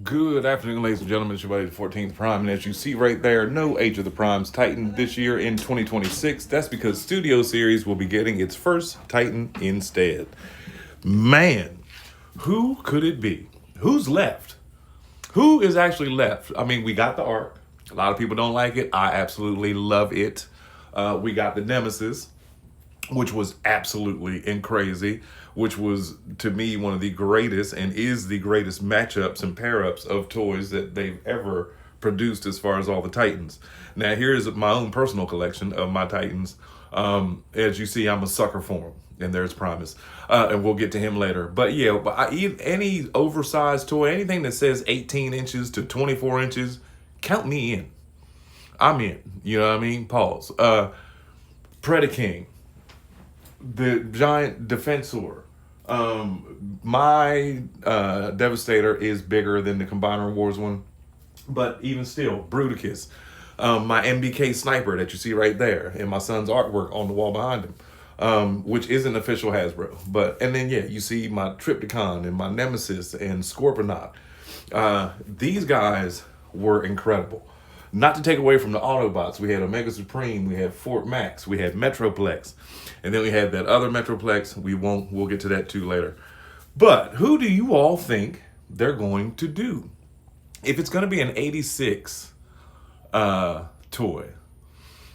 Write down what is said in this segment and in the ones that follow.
Good afternoon, ladies and gentlemen. It's your buddy, the 14th Prime. And as you see right there, no Age of the Primes Titan this year in 2026. That's because Studio Series will be getting its first Titan instead. Man, who could it be? Who's left? Who is actually left? I mean, we got the Arc. A lot of people don't like it. I absolutely love it. We got the Nemesis, which was absolutely and crazy, which was to me one of the greatest and is the greatest matchups and pair ups of toys that they've ever produced as far as all the Titans. Now, here's my own personal collection of my Titans. As you see, I'm a sucker for them. And there's Primus. And we'll get to him later. But yeah, any oversized toy, anything that says 18 inches to 24 inches, count me in. I'm in. You know what I mean? Pause. Predaking, the giant defensor. My Devastator is bigger than the Combiner Wars one, but even still, Bruticus. My MBK Sniper that you see right there, and my son's artwork on the wall behind him, which isn't official Hasbro. And then yeah, you see my Trypticon and my Nemesis and Scorponok. These guys were incredible. Not to take away from the Autobots, we had Omega Supreme, we had Fort Max, we had Metroplex, and then we had that other Metroplex. We'll get to that too later. But who do you all think they're going to do? If it's going to be an 86 toy,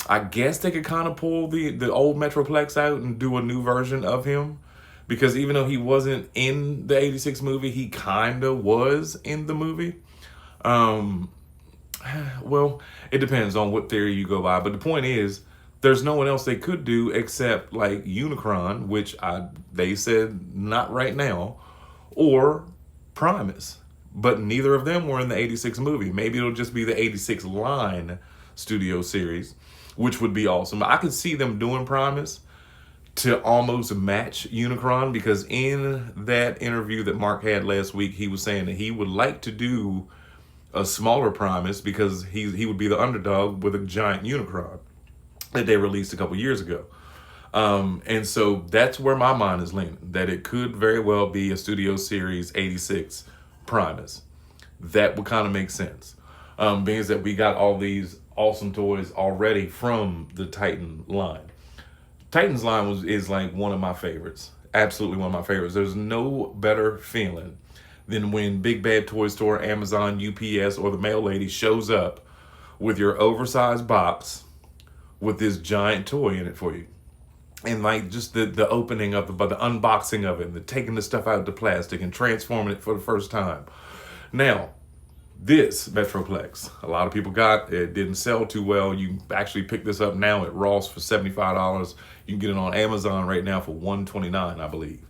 I guess they could kind of pull the old Metroplex out and do a new version of him. Because even though he wasn't in the 86 movie, he kind of was in the movie. Well, it depends on what theory you go by. But the point is, there's no one else they could do except like Unicron, which they said not right now, or Primus. But neither of them were in the 86 movie. Maybe it'll just be the 86 line Studio Series, which would be awesome. I could see them doing Primus to almost match Unicron, because in that interview that Mark had last week, he was saying that he would like to do a smaller Primus because he would be the underdog with a giant Unicron that they released a couple years ago. And so that's where my mind is leaning, that it could very well be a Studio Series 86 Primus. That would kind of make sense. Being that we got all these awesome toys already from the Titan line. Titan's line is like one of my favorites. Absolutely one of my favorites. There's no better feeling than when Big Bad Toy Store, Amazon, UPS, or the mail lady shows up with your oversized box with this giant toy in it for you. And like just the opening of the unboxing of it, and the taking the stuff out of the plastic and transforming it for the first time. Now, this Metroplex, a lot of people got it, didn't sell too well. You actually pick this up now at Ross for $75. You can get it on Amazon right now for $129, I believe.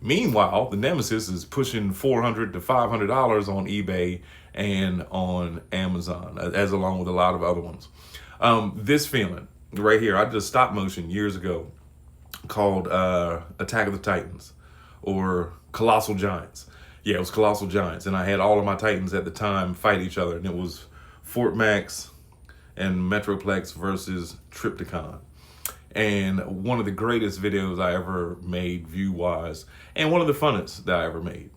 Meanwhile, the Nemesis is pushing $400 to $500 on eBay and on Amazon, as along with a lot of other ones. This feeling right here, I did a stop motion years ago called Attack of the Titans, or Colossal Giants. Yeah, it was Colossal Giants, and I had all of my Titans at the time fight each other, and it was Fort Max and Metroplex versus Trypticon. And one of the greatest videos I ever made view-wise, and one of the funnest that I ever made.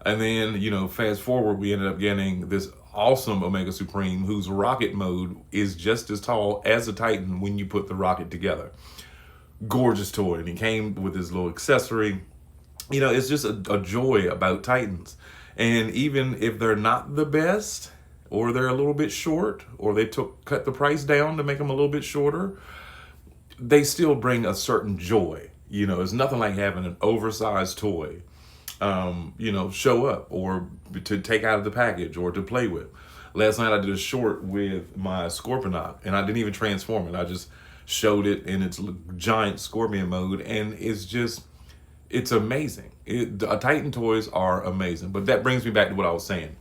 And then, fast forward, we ended up getting this awesome Omega Supreme, whose rocket mode is just as tall as a Titan when you put the rocket together. Gorgeous toy, and he came with his little accessory. It's just a joy about Titans. And even if they're not the best, or they're a little bit short, or they cut the price down to make them a little bit shorter, they still bring a certain joy. It's nothing like having an oversized toy, show up, or to take out of the package, or to play with. Last night I did a short with my Scorponok, and I didn't even transform it. I just showed it in its giant scorpion mode, and it's amazing. Titan toys are amazing. But that brings me back to what I was saying.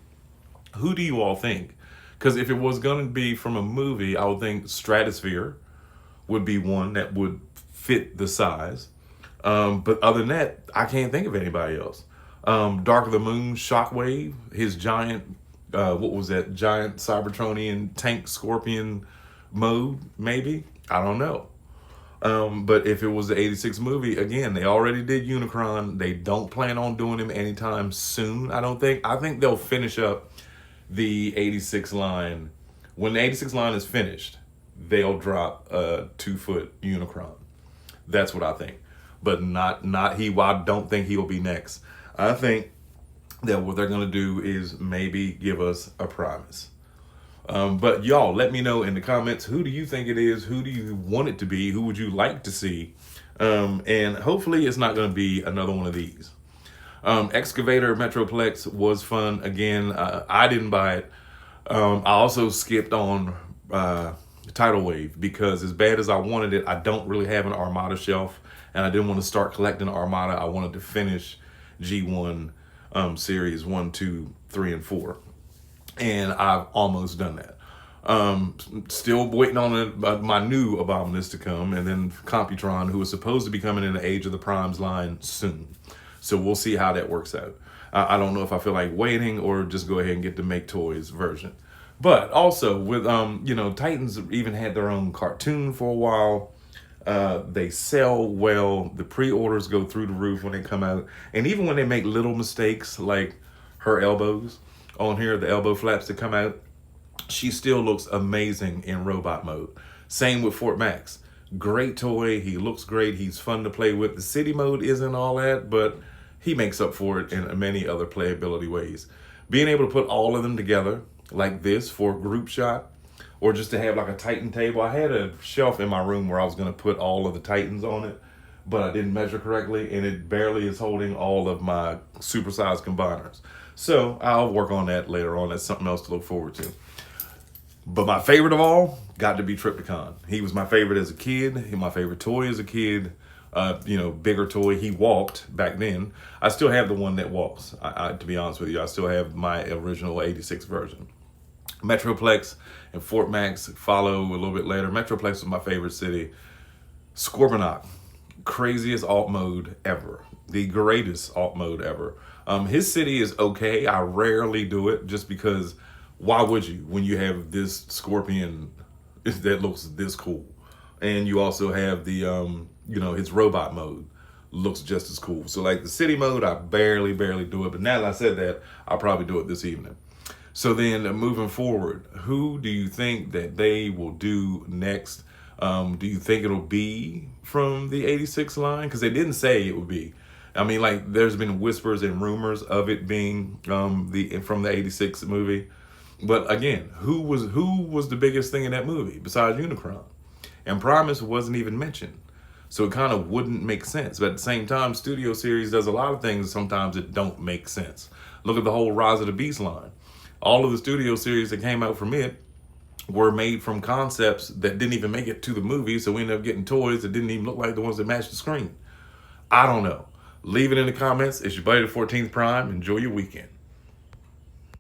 Who do you all think? Because if it was going to be from a movie, I would think Stratosphere would be one that would fit the size. But other than that, I can't think of anybody else. Dark of the Moon, Shockwave, his giant, giant Cybertronian tank scorpion mode, maybe? I don't know. But if it was the 86 movie, again, they already did Unicron. They don't plan on doing him anytime soon, I don't think. I think they'll finish up the 86 line, when the 86 line is finished, they'll drop a 2-foot Unicron. That's what I think. But not he. I don't think he'll be next. I think that what they're gonna do is maybe give us a Primus. But y'all, let me know in the comments, who do you think it is? Who do you want it to be? Who would you like to see? And hopefully it's not going to be another one of these. Excavator Metroplex was fun. Again, I didn't buy it. I also skipped on Tidal Wave because as bad as I wanted it, I don't really have an Armada shelf, and I didn't want to start collecting Armada. I wanted to finish G1 series 1, 2, 3, and 4. And I've almost done that. Still waiting on my new Abominus to come, and then Computron, who is supposed to be coming in the Age of the Primes line soon. So we'll see how that works out. I don't know if I feel like waiting or just go ahead and get the Make Toys version. But also with, Titans even had their own cartoon for a while. They sell well. The pre-orders go through the roof when they come out. And even when they make little mistakes, like her elbows on here, the elbow flaps that come out, she still looks amazing in robot mode. Same with Fort Max. Great toy. He looks great. He's fun to play with. The city mode isn't all that, but he makes up for it in many other playability ways. Being able to put all of them together like this for a group shot, or just to have like a Titan table. I had a shelf in my room where I was going to put all of the Titans on it, but I didn't measure correctly, and it barely is holding all of my supersized combiners. So I'll work on that later on. That's something else to look forward to. But my favorite of all got to be Trypticon. He was my favorite as a kid. My favorite toy as a kid. Bigger toy. He walked back then. I still have the one that walks. To be honest with you, I still have my original 86 version. Metroplex and Fort Max follow a little bit later. Metroplex was my favorite city. Scorponok, craziest alt mode ever. The greatest alt mode ever. His city is okay. I rarely do it just because why would you when you have this Scorpion that looks this cool? And you also have the, his robot mode looks just as cool. So like the city mode, I barely do it. But now that I said that, I'll probably do it this evening. So then moving forward, who do you think that they will do next? Do you think it'll be from the 86 line? Because they didn't say it would be. I mean, like there's been whispers and rumors of it being from the 86 movie. But again, who was the biggest thing in that movie besides Unicron? And Primus wasn't even mentioned. So it kind of wouldn't make sense. But at the same time, Studio Series does a lot of things sometimes that don't make sense. Look at the whole Rise of the Beast line. All of the Studio Series that came out from it were made from concepts that didn't even make it to the movie. So we ended up getting toys that didn't even look like the ones that matched the screen. I don't know. Leave it in the comments. It's your buddy, the 14th Prime. Enjoy your weekend.